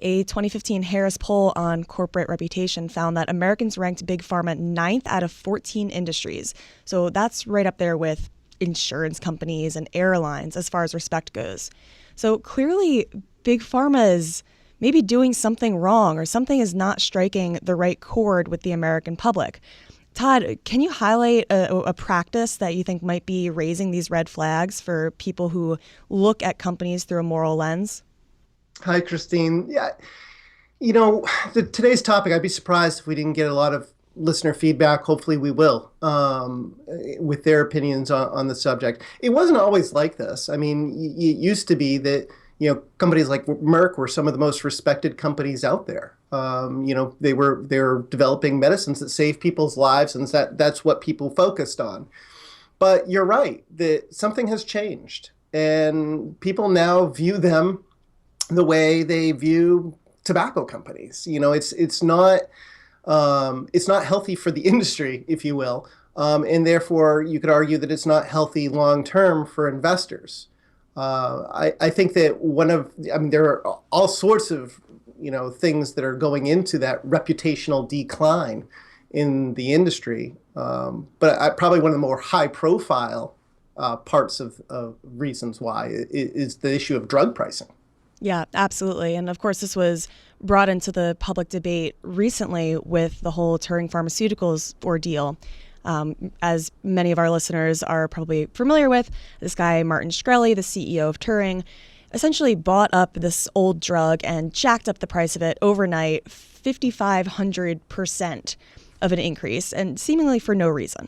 A 2015 Harris poll on corporate reputation found that Americans ranked Big Pharma ninth out of 14 industries. So that's right up there with insurance companies and airlines as far as respect goes. So clearly, Big Pharma is maybe doing something wrong or something is not striking the right chord with the American public. Todd, can you highlight a practice that you think might be raising these red flags for people who look at companies through a moral lens? Hi, Christine. Yeah, today's topic, I'd be surprised if we didn't get a lot of listener feedback. Hopefully we will, with their opinions on the subject. It wasn't always like this. I mean, it used to be that, companies like Merck were some of the most respected companies out there. They were developing medicines that save people's lives, and that's what people focused on. But you're right that something has changed, and people now view them the way they view tobacco companies. It's not healthy for the industry, if you will, and therefore you could argue that it's not healthy long term for investors. I think that there are all sorts of things that are going into that reputational decline in the industry, but probably one of the more high profile parts of reasons why is the issue of drug pricing. Yeah, absolutely. And of course, this was brought into the public debate recently with the whole Turing Pharmaceuticals ordeal. As many of our listeners are probably familiar with, this guy, Martin Shkreli, the CEO of Turing, essentially bought up this old drug and jacked up the price of it overnight, 5,500% of an increase, and seemingly for no reason.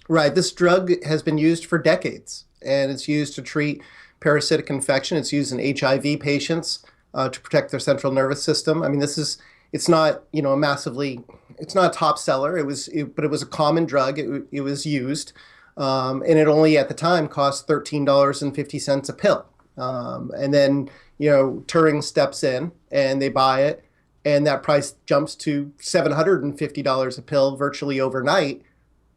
Right. This drug has been used for decades, and it's used to treat parasitic infection. It's used in HIV patients to protect their central nervous system. I mean, it's not, it's not a top seller. But it was a common drug. It was used, and it only at the time cost $13.50 a pill. And then, Turing steps in and they buy it, and that price jumps to $750 a pill virtually overnight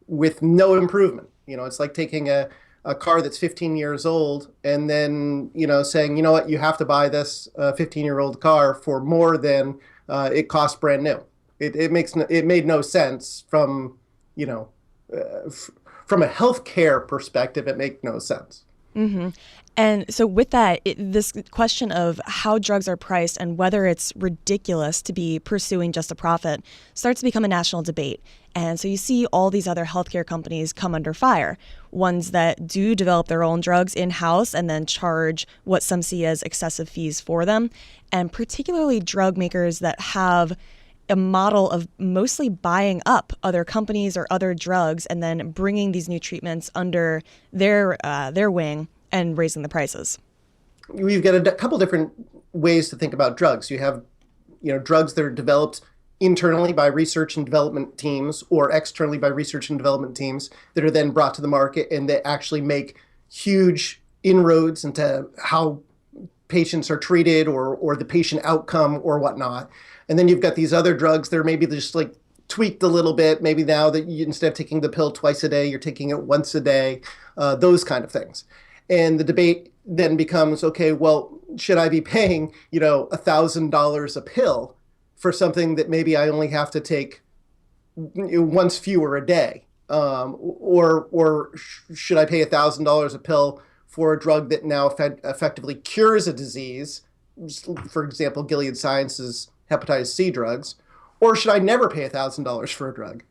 with no improvement. It's like taking a car that's 15 years old and then, saying, you know what, you have to buy this 15-year-old car for more than it costs brand new. It made no sense from, from a healthcare perspective. It made no sense. Mm-hmm. And so with that, this question of how drugs are priced and whether it's ridiculous to be pursuing just a profit starts to become a national debate. And so you see all these other healthcare companies come under fire, ones that do develop their own drugs in-house and then charge what some see as excessive fees for them, and particularly drug makers that have a model of mostly buying up other companies or other drugs and then bringing these new treatments under their wing and raising the prices. We've got a couple different ways to think about drugs. You have, drugs that are developed internally by research and development teams or externally by research and development teams that are then brought to the market and that actually make huge inroads into how patients are treated or the patient outcome or whatnot. And then you've got these other drugs that are maybe just like tweaked a little bit. Maybe now that instead of taking the pill twice a day, you're taking it once a day, those kind of things. And the debate then becomes, okay, well, should I be paying, $1,000 a pill for something that maybe I only have to take once fewer a day? Or should I pay $1,000 a pill for a drug that now effectively cures a disease, for example, Gilead Sciences hepatitis C drugs, or should I never pay $1,000 for a drug?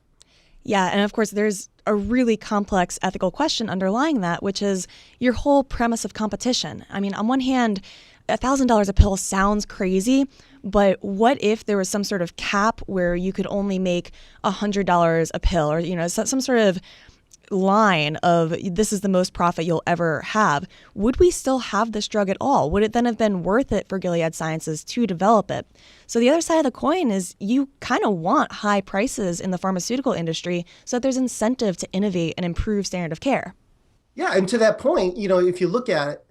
Yeah, and of course, there's a really complex ethical question underlying that, which is your whole premise of competition. I mean, on one hand, $1,000 a pill sounds crazy, but what if there was some sort of cap where you could only make $100 a pill, or some sort of line of this is the most profit you'll ever have? Would we still have this drug at all? Would it then have been worth it for Gilead Sciences to develop it? So the other side of the coin is you kind of want high prices in the pharmaceutical industry so that there's incentive to innovate and improve standard of care. Yeah, and to that point, if you look at it,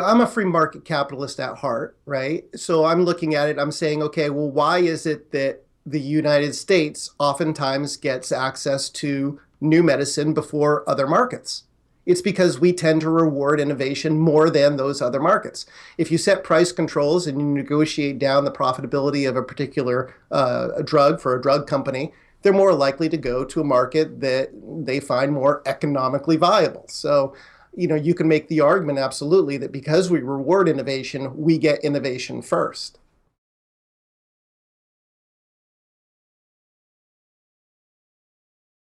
I'm a free market capitalist at heart, right? So I'm looking at it, I'm saying, okay, well, why is it that the United States oftentimes gets access to new medicine before other markets? It's because we tend to reward innovation more than those other markets. If you set price controls and you negotiate down the profitability of a particular drug for a drug company, they're more likely to go to a market that they find more economically viable. So, you can make the argument absolutely that because we reward innovation, we get innovation first.